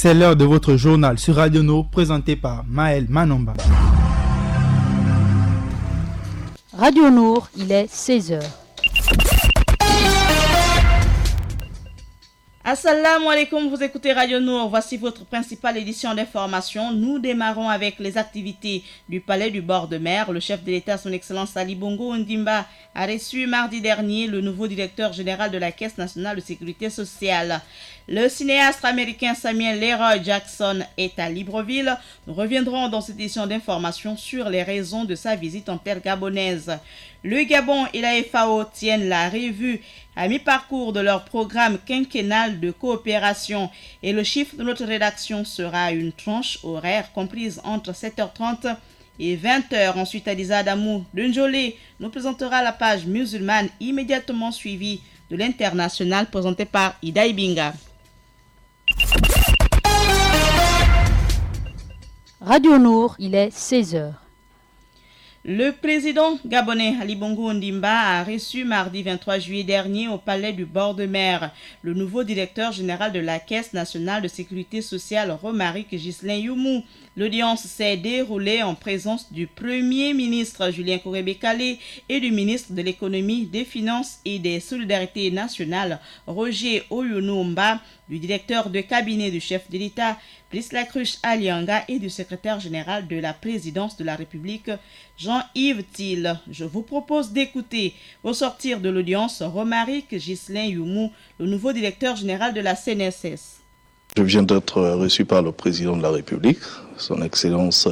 C'est l'heure de votre journal sur Radio Nour, présenté par Maël Manomba. Radio Nour, il est 16h. Assalamu alaikum, vous écoutez Radio Nour, voici votre principale édition d'information. Nous démarrons avec les activités du Palais du bord de mer. Le chef de l'État, son Excellence Ali Bongo Ondimba, a reçu mardi dernier le nouveau directeur général de la Caisse nationale de sécurité sociale. Le cinéaste américain Samuel Leroy Jackson est à Libreville. Nous reviendrons dans cette édition d'information sur les raisons de sa visite en terre gabonaise. Le Gabon et la FAO tiennent la revue à mi-parcours de leur programme quinquennal de coopération et le chiffre de notre rédaction sera une tranche horaire comprise entre 7h30 et 20h. Ensuite, Adiza Adamou de Njolé nous présentera la page musulmane immédiatement suivie de l'international présenté par Ida Ibinga. Radio Nour, il est 16h. Le président gabonais Ali Bongo Ondimba a reçu mardi 23 juillet dernier au Palais du bord de mer le nouveau directeur général de la Caisse nationale de sécurité sociale Romaric Ghislain Youmou. L'audience s'est déroulée en présence du Premier ministre Julien Kouré-Békalé et du ministre de l'économie, des finances et des solidarités nationales Roger Oyounoumba, du directeur de cabinet du chef de l'État Prislacruche Alianga et du secrétaire général de la présidence de la République Jean-Yves Thiel. Je vous propose d'écouter au sortir de l'audience Romaric Ghislain Youmou, le nouveau directeur général de la CNSS. Je viens d'être reçu par le président de la République, son Excellence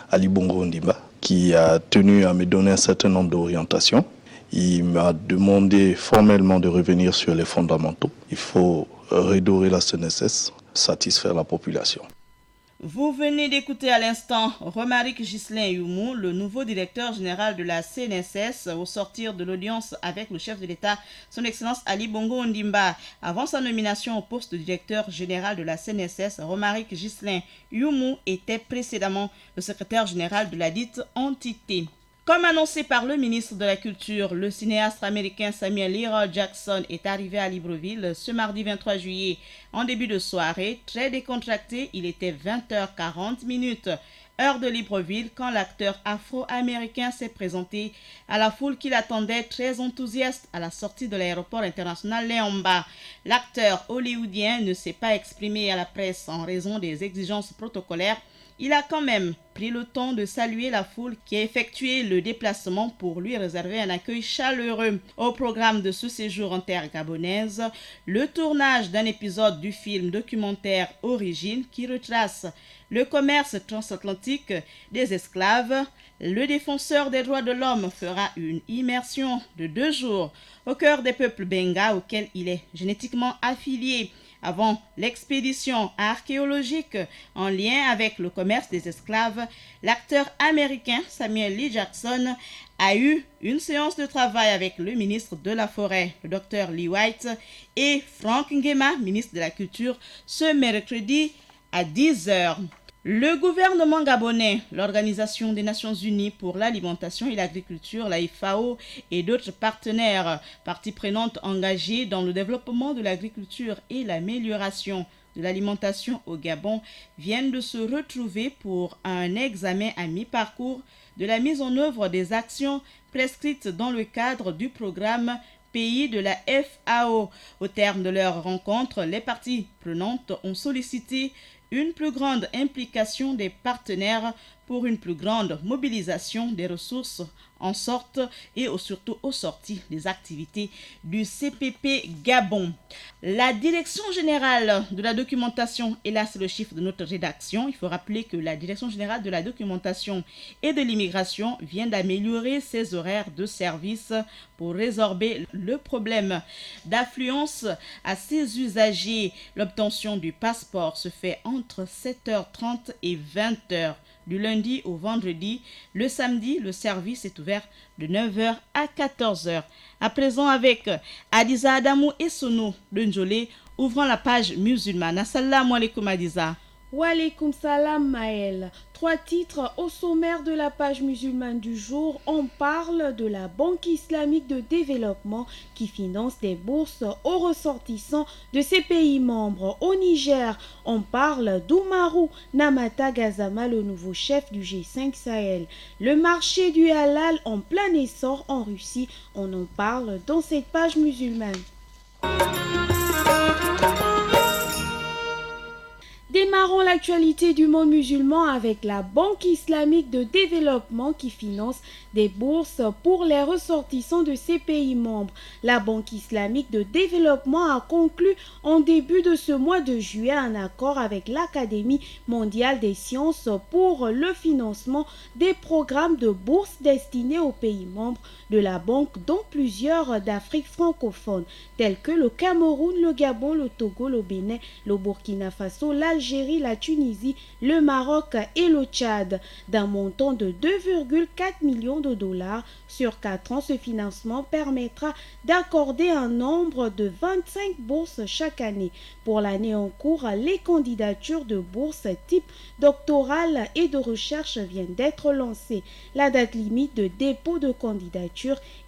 Ali Bongo Ondimba, qui a tenu à me donner un certain nombre d'orientations. Il m'a demandé formellement de revenir sur les fondamentaux. Il faut redorer la CNSS, satisfaire la population. Vous venez d'écouter à l'instant Romaric Ghislain Youmou, le nouveau directeur général de la CNSS, au sortir de l'audience avec le chef de l'État, son Excellence Ali Bongo Ondimba. Avant sa nomination au poste de directeur général de la CNSS, Romaric Ghislain Youmou était précédemment le secrétaire général de la dite entité. Comme annoncé par le ministre de la Culture, le cinéaste américain Samuel Leroy Jackson est arrivé à Libreville ce mardi 23 juillet. En début de soirée, très décontracté, il était 20h40, heure de Libreville, quand l'acteur afro-américain s'est présenté à la foule qui l'attendait très enthousiaste à la sortie de l'aéroport international Léomba. L'acteur hollywoodien ne s'est pas exprimé à la presse en raison des exigences protocolaires. Il a quand même pris le temps de saluer la foule qui a effectué le déplacement pour lui réserver un accueil chaleureux. Au programme de ce séjour en terre gabonaise, le tournage d'un épisode du film documentaire Origine qui retrace le commerce transatlantique des esclaves. Le défenseur des droits de l'homme fera une immersion de 2 jours au cœur des peuples benga auxquels il est génétiquement affilié. Avant l'expédition archéologique en lien avec le commerce des esclaves, l'acteur américain Samuel Lee Jackson a eu une séance de travail avec le ministre de la Forêt, le Dr Lee White, et Frank Ngema, ministre de la Culture, ce mercredi à 10h. Le gouvernement gabonais, l'Organisation des Nations Unies pour l'alimentation et l'agriculture, la FAO, et d'autres partenaires, parties prenantes engagées dans le développement de l'agriculture et l'amélioration de l'alimentation au Gabon, viennent de se retrouver pour un examen à mi-parcours de la mise en œuvre des actions prescrites dans le cadre du programme pays de la FAO. Au terme de leur rencontre, les parties prenantes ont sollicité une plus grande implication des partenaires pour une plus grande mobilisation des ressources en sorte et surtout aux sorties des activités du CPP Gabon. La Direction générale de la documentation, et là c'est le chiffre de notre rédaction, il faut rappeler que la Direction générale de la documentation et de l'immigration vient d'améliorer ses horaires de service pour résorber le problème d'affluence à ses usagers. L'obtention du passeport se fait entre 7h30 et 20h. Du lundi au vendredi. Le samedi, le service est ouvert de 9h à 14h. À présent, avec Adiza Adamou et Sono de Njolé, ouvrant la page musulmane. Assalamu alaikum Adiza. Walaikum salam Maël. 3 titres au sommaire de la page musulmane du jour. On parle de la Banque islamique de développement qui finance des bourses aux ressortissants de ses pays membres. Au Niger, on parle d'Oumarou Namata Gazama, le nouveau chef du G5 Sahel. Le marché du halal en plein essor en Russie. On en parle dans cette page musulmane. Démarrons l'actualité du monde musulman avec la Banque islamique de développement qui finance des bourses pour les ressortissants de ses pays membres. La Banque islamique de développement a conclu en début de ce mois de juillet un accord avec l'Académie mondiale des sciences pour le financement des programmes de bourses destinés aux pays membres de la banque, dont plusieurs d'Afrique francophone, tels que le Cameroun, le Gabon, le Togo, le Bénin, le Burkina Faso, l'Algérie, la Tunisie, le Maroc et le Tchad. D'un montant de 2,4 millions de dollars sur 4 ans, ce financement permettra d'accorder un nombre de 25 bourses chaque année. Pour l'année en cours, les candidatures de bourses type doctorale et de recherche viennent d'être lancées. La date limite de dépôt de candidature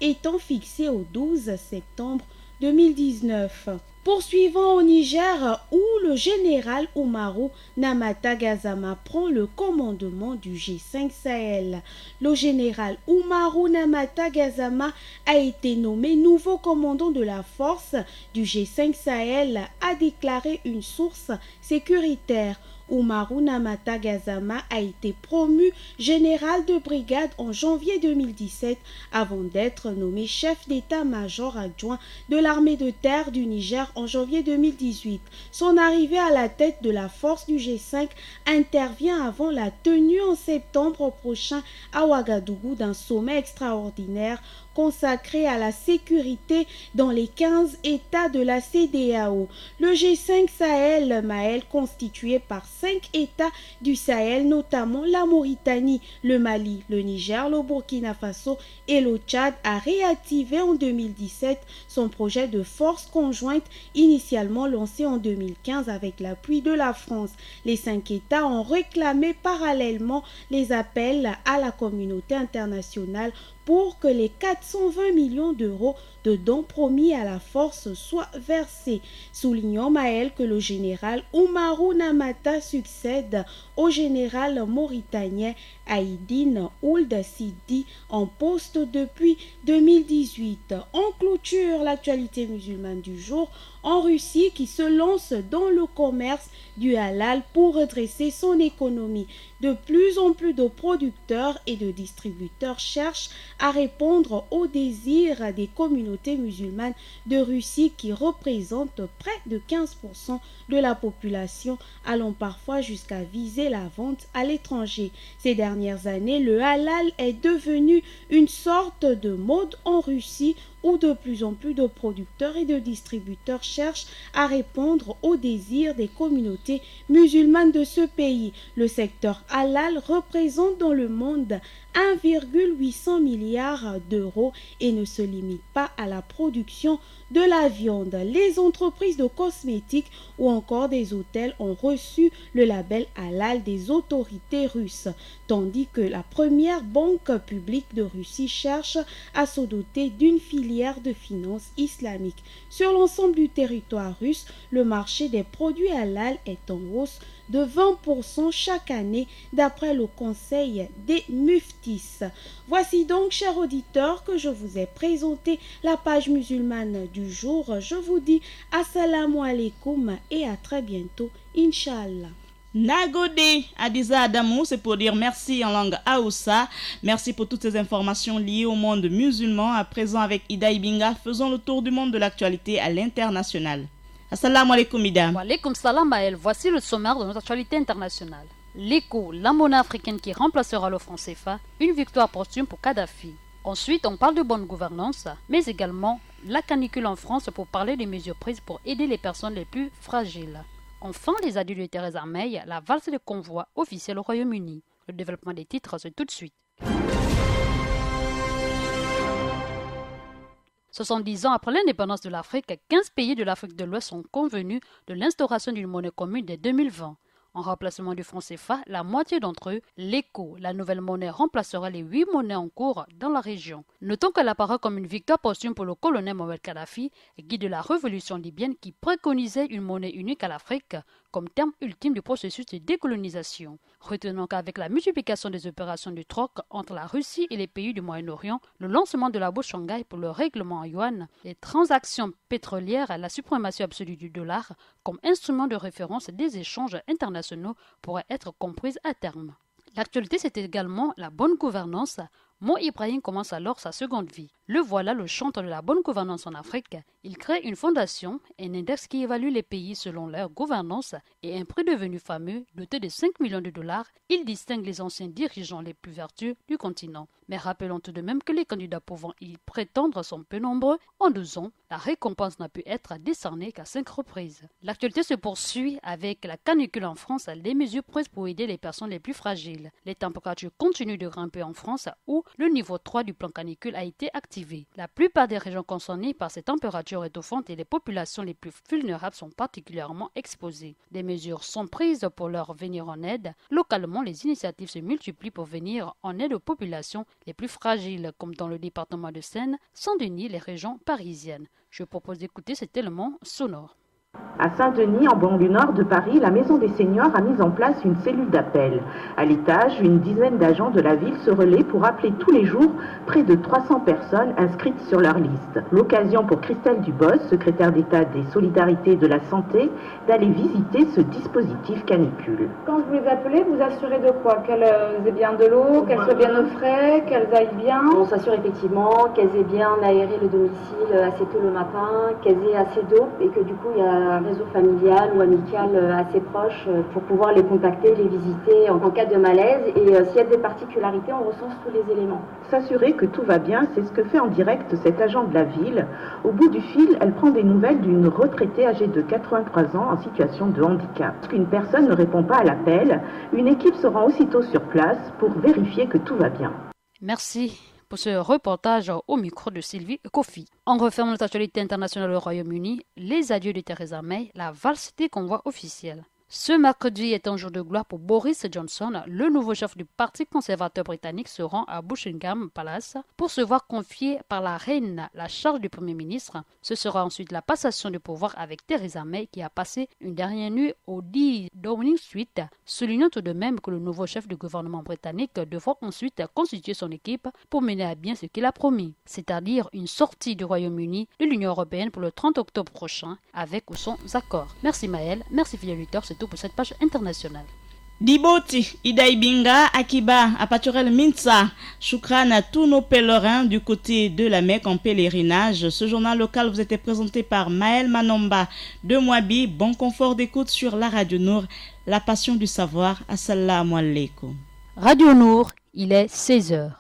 étant fixée au 12 septembre 2019. Poursuivant au Niger, où le général Oumarou Namata Gazama prend le commandement du G5 Sahel. Le général Oumarou Namata Gazama a été nommé nouveau commandant de la force du G5 Sahel, a déclaré une source sécuritaire. Oumarou Namata Gazama a été promu général de brigade en janvier 2017 avant d'être nommé chef d'état-major adjoint de l'armée de terre du Niger en janvier 2018. Son arrivée à la tête de la force du G5 intervient avant la tenue en septembre prochain à Ouagadougou d'un sommet extraordinaire consacré à la sécurité dans les 15 États de la CEDEAO. Le G5 Sahel, Maël, constitué par 5 États du Sahel, notamment la Mauritanie, le Mali, le Niger, le Burkina Faso et le Tchad, a réactivé en 2017 son projet de force conjointe initialement lancé en 2015 avec l'appui de la France. Les 5 États ont réclamé parallèlement les appels à la communauté internationale pour que les 420 millions d'euros de dons promis à la force soient versés. Soulignons Maël que le général Oumarou Namata succède au général mauritanien Aïdine Ould Sidi en poste depuis 2018. En clôture, l'actualité musulmane du jour en Russie qui se lance dans le commerce du halal pour redresser son économie. De plus en plus de producteurs et de distributeurs cherchent à répondre aux désirs des communautés musulmanes de Russie qui représentent près de 15% de la population, allant parfois jusqu'à viser la vente à l'étranger. Ces dernières années, le halal est devenu une sorte de mode en Russie où de plus en plus de producteurs et de distributeurs cherchent à répondre aux désirs des communautés musulmanes de ce pays. Le secteur halal représente dans le monde 1,800 milliards d'euros et ne se limite pas à la production de la viande. Les entreprises de cosmétiques ou encore des hôtels ont reçu le label halal des autorités russes, tandis que la première banque publique de Russie cherche à se doter d'une filière de finances islamique. Sur l'ensemble du territoire russe, le marché des produits halal est en hausse de 20% chaque année d'après le Conseil des Muftis. Voici donc, chers auditeurs, que je vous ai présenté la page musulmane du jour. Je vous dis assalamu alaikum et à très bientôt, Inch'Allah. Nagode Adiza Adamou, c'est pour dire merci en langue Haoussa. Merci pour toutes ces informations liées au monde musulman. À présent, avec Ida Ibinga, faisons le tour du monde de l'actualité à l'international. Assalamu alaikum Ida. Wa alaikum salam Maël. Voici le sommaire de notre actualité internationale. L'ECO, la monnaie africaine qui remplacera le franc CFA, une victoire posthume pour Kadhafi. Ensuite, on parle de bonne gouvernance, mais également la canicule en France pour parler des mesures prises pour aider les personnes les plus fragiles. Enfin, les adieux de Theresa May, la valse des convois officiels au Royaume-Uni. Le développement des titres, c'est tout de suite. 70 ans après l'indépendance de l'Afrique, 15 pays de l'Afrique de l'Ouest sont convenus de l'instauration d'une monnaie commune dès 2020. En remplacement du franc CFA, la moitié d'entre eux, l'ECO, la nouvelle monnaie, remplacera les 8 monnaies en cours dans la région. Notons qu'elle apparaît comme une victoire posthume pour le colonel Mohamed Kadhafi, guide de la révolution libyenne qui préconisait une monnaie unique à l'Afrique comme terme ultime du processus de décolonisation. Retenons qu'avec la multiplication des opérations du troc entre la Russie et les pays du Moyen-Orient, le lancement de la bourse Shanghai pour le règlement en yuan, les transactions pétrolières, la suprématie absolue du dollar comme instrument de référence des échanges internationaux pourraient être comprises à terme. L'actualité, c'est également la bonne gouvernance. Mo Ibrahim commence alors sa seconde vie. Le voilà, le chantre de la bonne gouvernance en Afrique. Il crée une fondation, un index qui évalue les pays selon leur gouvernance et un prix devenu fameux, doté de 5 millions de dollars. Il distingue les anciens dirigeants les plus vertueux du continent. Mais rappelons tout de même que les candidats pouvant y prétendre sont peu nombreux. En 12 ans, la récompense n'a pu être décernée qu'à 5 reprises. L'actualité se poursuit avec la canicule en France, les mesures prises pour aider les personnes les plus fragiles. Les températures continuent de grimper en France où le niveau 3 du plan canicule a été activé. La plupart des régions concernées par ces températures étouffantes et les populations les plus vulnérables sont particulièrement exposées. Des mesures sont prises pour leur venir en aide. Localement, les initiatives se multiplient pour venir en aide aux populations les plus fragiles, comme dans le département de Seine, Saint-Denis, les régions parisiennes. Je propose d'écouter cet élément sonore. À Saint-Denis, en banlieue nord de Paris, la Maison des Seniors a mis en place une cellule d'appel. À l'étage, une dizaine d'agents de la ville se relaient pour appeler tous les jours près de 300 personnes inscrites sur leur liste. L'occasion pour Christelle Dubos, secrétaire d'État des Solidarités et de la Santé, d'aller visiter ce dispositif canicule. Quand vous les appelez, vous assurez de quoi? Qu'elles aient bien de l'eau, qu'elles soient bien au frais, qu'elles aillent bien? On s'assure effectivement qu'elles aient bien aéré le domicile assez tôt le matin, qu'elles aient assez d'eau et que du coup il y a un réseau familial ou amical assez proche pour pouvoir les contacter, les visiter en cas de malaise. Et s'il y a des particularités, on recense tous les éléments. S'assurer que tout va bien, c'est ce que fait en direct cet agent de la ville. Au bout du fil, elle prend des nouvelles d'une retraitée âgée de 83 ans en situation de handicap. Lorsqu'une personne ne répond pas à l'appel, une équipe se rend aussitôt sur place pour vérifier que tout va bien. Merci pour ce reportage au micro de Sylvie Kofi. En refermant notre actualité internationale au Royaume-Uni, les adieux de Theresa May, la valse des convois officiels. Ce mercredi est un jour de gloire pour Boris Johnson. Le nouveau chef du Parti conservateur britannique se rend à Buckingham Palace pour se voir confier par la reine la charge du Premier ministre. Ce sera ensuite la passation du pouvoir avec Theresa May qui a passé une dernière nuit au 10 Downing Street, soulignant tout de même que le nouveau chef du gouvernement britannique devra ensuite constituer son équipe pour mener à bien ce qu'il a promis, c'est-à-dire une sortie du Royaume-Uni de l'Union européenne pour le 30 octobre prochain avec ou sans accord. Merci Maël, merci fidèles auditeurs, c'est tout pour cette page internationale. Diboti, Idaibinga, Akiba, Apaturel Minsa, Shukran à tous nos pèlerins du côté de la Mecque en pèlerinage. Ce journal local vous était présenté par Maël Manomba de Mouabi. Bon confort d'écoute sur la Radio Nour, la passion du savoir. Assalamu alaikum. Radio Nour, il est 16h.